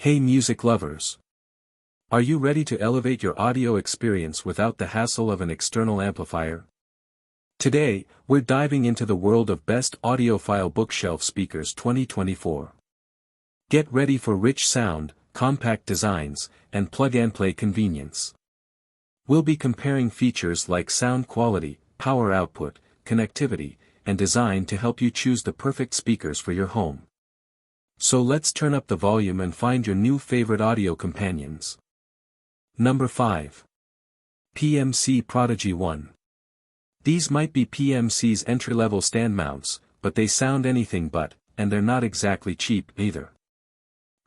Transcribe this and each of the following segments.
Hey music lovers! Are you ready to elevate your audio experience without the hassle of an external amplifier? Today, we're diving into the world of best audiophile bookshelf speakers 2024. Get ready for rich sound, compact designs, and plug-and-play convenience. We'll be comparing features like sound quality, power output, connectivity, and design to help you choose the perfect speakers for your home. So let's turn up the volume and find your new favorite audio companions. Number 5. PMC Prodigy 1. These might be PMC's entry-level stand mounts, but they sound anything but, and they're not exactly cheap either.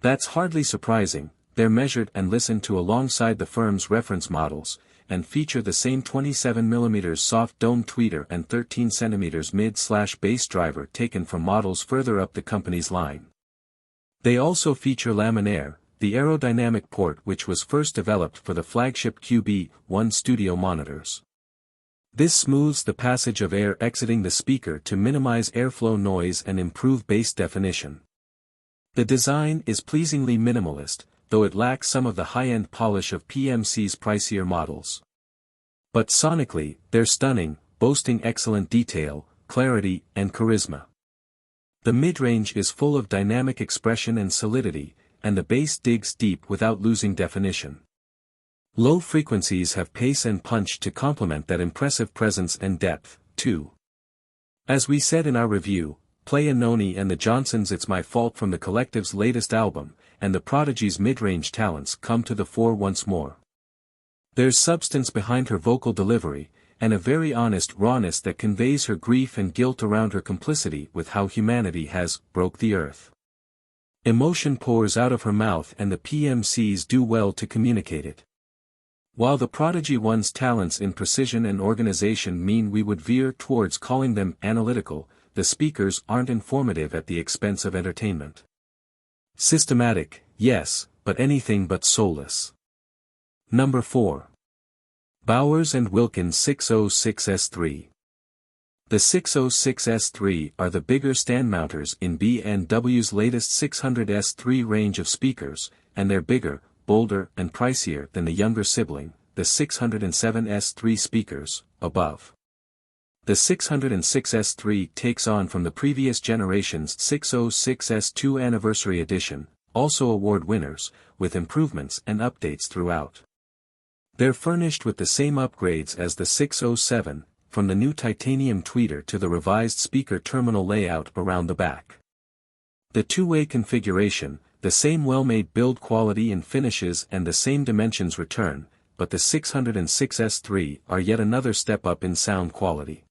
That's hardly surprising. They're measured and listened to alongside the firm's reference models, and feature the same 27mm soft dome tweeter and 13cm mid/bass driver taken from models further up the company's line. They also feature Laminaire, the aerodynamic port which was first developed for the flagship QB1 studio monitors. This smooths the passage of air exiting the speaker to minimize airflow noise and improve bass definition. The design is pleasingly minimalist, though it lacks some of the high-end polish of PMC's pricier models. But sonically, they're stunning, boasting excellent detail, clarity, and charisma. The mid-range is full of dynamic expression and solidity, and the bass digs deep without losing definition. Low frequencies have pace and punch to complement that impressive presence and depth, too. As we said in our review, play a Noni and the Johnsons' It's My Fault from the collective's latest album, and the Prodigy's mid-range talents come to the fore once more. There's substance behind her vocal delivery, and a very honest rawness that conveys her grief and guilt around her complicity with how humanity has broke the earth. Emotion pours out of her mouth and the PMCs do well to communicate it. While the Prodigy One's talents in precision and organization mean we would veer towards calling them analytical, the speakers aren't informative at the expense of entertainment. Systematic, yes, but anything but soulless. Number 4. Bowers & Wilkins 606S3. The 606S3 are the bigger stand mounters in B&W's latest 600S3 range of speakers, and they're bigger, bolder, and pricier than the younger sibling, the 607S3 speakers, above. The 606S3 takes on from the previous generation's 606S2 Anniversary Edition, also award winners, with improvements and updates throughout. They're furnished with the same upgrades as the 607, from the new titanium tweeter to the revised speaker terminal layout around the back. The two-way configuration, the same well-made build quality and finishes and the same dimensions return, but the 606S3 are yet another step up in sound quality.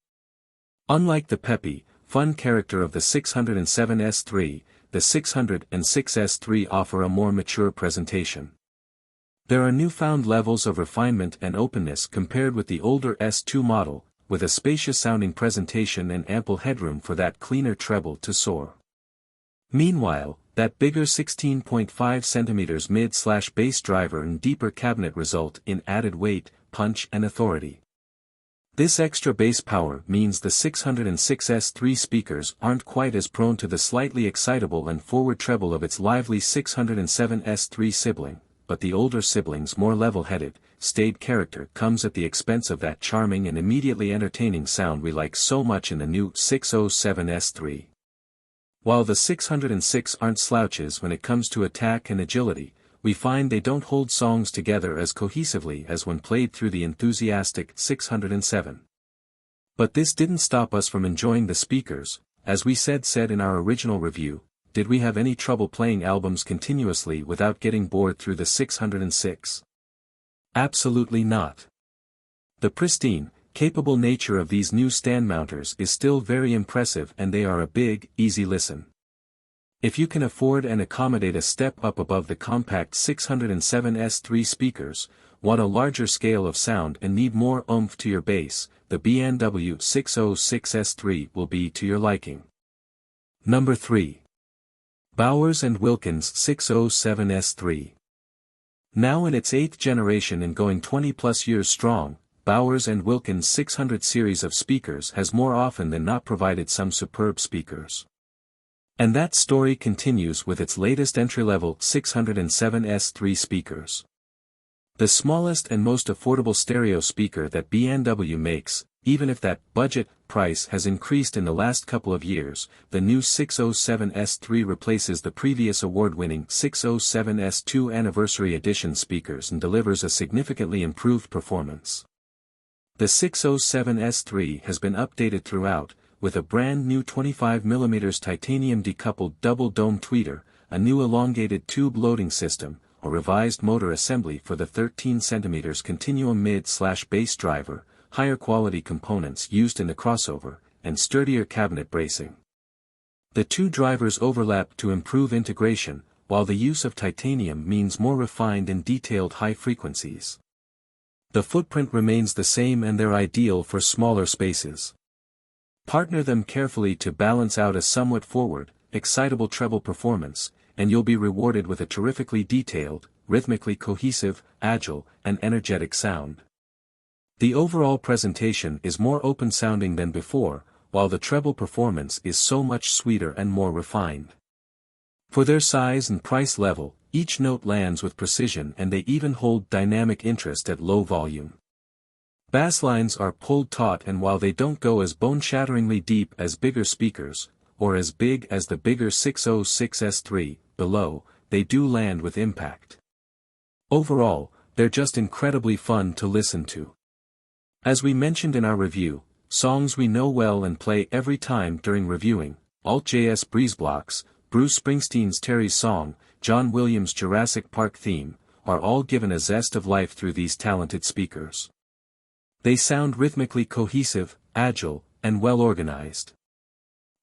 Unlike the peppy, fun character of the 607S3, the 606S3 offer a more mature presentation. There are newfound levels of refinement and openness compared with the older S2 model, with a spacious-sounding presentation and ample headroom for that cleaner treble to soar. Meanwhile, that bigger 16.5cm mid/bass driver and deeper cabinet result in added weight, punch and authority. This extra bass power means the 606S3 speakers aren't quite as prone to the slightly excitable and forward treble of its lively 607S3 sibling, but the older sibling's more level-headed, staid character comes at the expense of that charming and immediately entertaining sound we like so much in the new 607S3. While the 606 aren't slouches when it comes to attack and agility, we find they don't hold songs together as cohesively as when played through the enthusiastic 607. But this didn't stop us from enjoying the speakers. As we said in our original review, did we have any trouble playing albums continuously without getting bored through the 606? Absolutely not. The pristine, capable nature of these new stand mounters is still very impressive and they are a big, easy listen. If you can afford and accommodate a step up above the compact 607S3 speakers, want a larger scale of sound and need more oomph to your bass, the B&W 606S3 will be to your liking. Number 3. Bowers & Wilkins 607S3. Now in its 8th generation and going 20+ years strong, Bowers & Wilkins 600 series of speakers has more often than not provided some superb speakers. And that story continues with its latest entry-level 607S3 speakers. The smallest and most affordable stereo speaker that B&W makes, even if that budget price has increased in the last couple of years. The new 607S3 replaces the previous award-winning 607S2 Anniversary Edition speakers and delivers a significantly improved performance. The 607S3 has been updated throughout, with a brand new 25mm titanium decoupled double-dome tweeter, a new elongated tube loading system, a revised motor assembly for the 13cm continuum mid/bass driver, higher quality components used in the crossover, and sturdier cabinet bracing. The two drivers overlap to improve integration, while the use of titanium means more refined and detailed high frequencies. The footprint remains the same and they're ideal for smaller spaces. Partner them carefully to balance out a somewhat forward, excitable treble performance, and you'll be rewarded with a terrifically detailed, rhythmically cohesive, agile, and energetic sound. The overall presentation is more open-sounding than before, while the treble performance is so much sweeter and more refined. For their size and price level, each note lands with precision and they even hold dynamic interest at low volume. Bass lines are pulled taut, and while they don't go as bone-shatteringly deep as bigger speakers, or as big as the bigger 606S3, below, they do land with impact. Overall, they're just incredibly fun to listen to. As we mentioned in our review, songs we know well and play every time during reviewing, Alt.js Breezeblocks, Bruce Springsteen's Terry's Song, John Williams' Jurassic Park theme, are all given a zest of life through these talented speakers. They sound rhythmically cohesive, agile, and well-organized.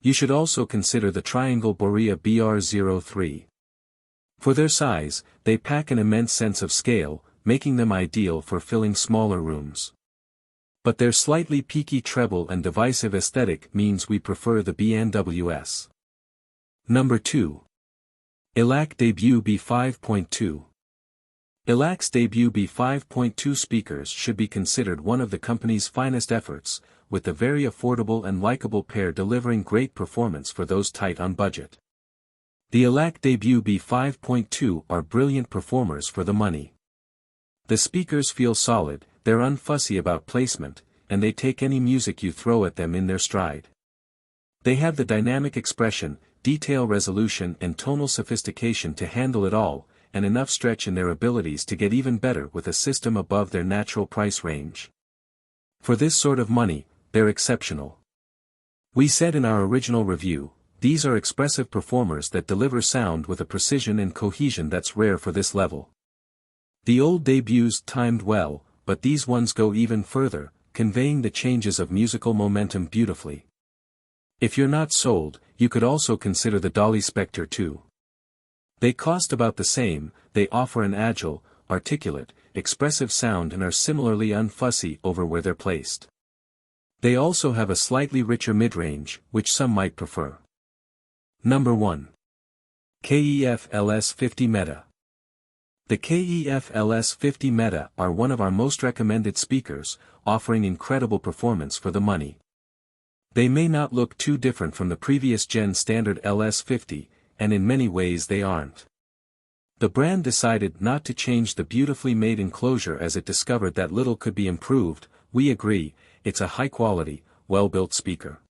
You should also consider the Triangle Borea BR03. For their size, they pack an immense sense of scale, making them ideal for filling smaller rooms. But their slightly peaky treble and divisive aesthetic means we prefer the B&WS. Number 2. ELAC Debut B5.2. ELAC's Debut B5.2 speakers should be considered one of the company's finest efforts, with the very affordable and likable pair delivering great performance for those tight on budget. The ELAC Debut B5.2 are brilliant performers for the money. The speakers feel solid, they're unfussy about placement, and they take any music you throw at them in their stride. They have the dynamic expression, detail resolution and tonal sophistication to handle it all, and enough stretch in their abilities to get even better with a system above their natural price range. For this sort of money, they're exceptional. We said in our original review, these are expressive performers that deliver sound with a precision and cohesion that's rare for this level. The old debuts timed well, but these ones go even further, conveying the changes of musical momentum beautifully. If you're not sold, you could also consider the Dolly Spectre 2. They cost about the same, they offer an agile, articulate, expressive sound and are similarly unfussy over where they're placed. They also have a slightly richer mid-range, which some might prefer. Number 1. KEF LS50 Meta. The KEF LS50 Meta are one of our most recommended speakers, offering incredible performance for the money. They may not look too different from the previous gen standard LS50, and in many ways they aren't. The brand decided not to change the beautifully made enclosure as it discovered that little could be improved. We agree, it's a high-quality, well-built speaker.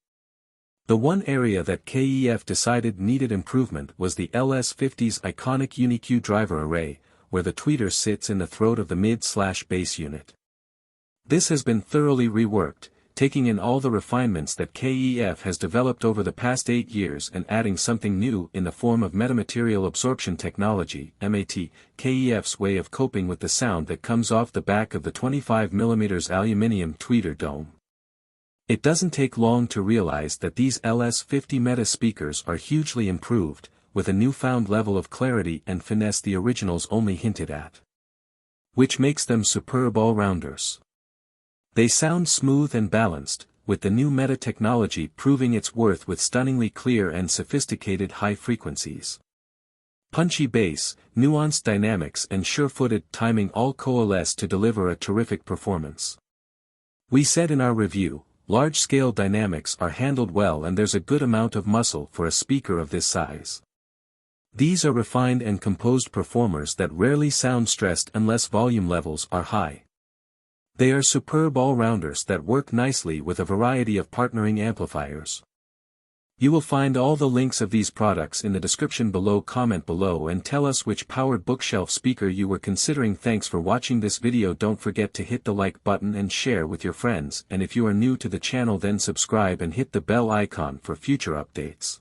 The one area that KEF decided needed improvement was the LS50's iconic UniQ driver array, where the tweeter sits in the throat of the mid/bass unit. This has been thoroughly reworked, taking in all the refinements that KEF has developed over the past 8 years and adding something new in the form of metamaterial absorption technology, MAT, KEF's way of coping with the sound that comes off the back of the 25mm aluminum tweeter dome. It doesn't take long to realize that these LS50 Meta speakers are hugely improved, with a newfound level of clarity and finesse the originals only hinted at. Which makes them superb all-rounders. They sound smooth and balanced, with the new Meta technology proving its worth with stunningly clear and sophisticated high frequencies. Punchy bass, nuanced dynamics and sure-footed timing all coalesce to deliver a terrific performance. We said in our review, large-scale dynamics are handled well and there's a good amount of muscle for a speaker of this size. These are refined and composed performers that rarely sound stressed unless volume levels are high. They are superb all-rounders that work nicely with a variety of partnering amplifiers. You will find all the links of these products in the description below. Comment below and tell us which powered bookshelf speaker you were considering. Thanks for watching this video. Don't forget to hit the like button and share with your friends, and if you are new to the channel then subscribe and hit the bell icon for future updates.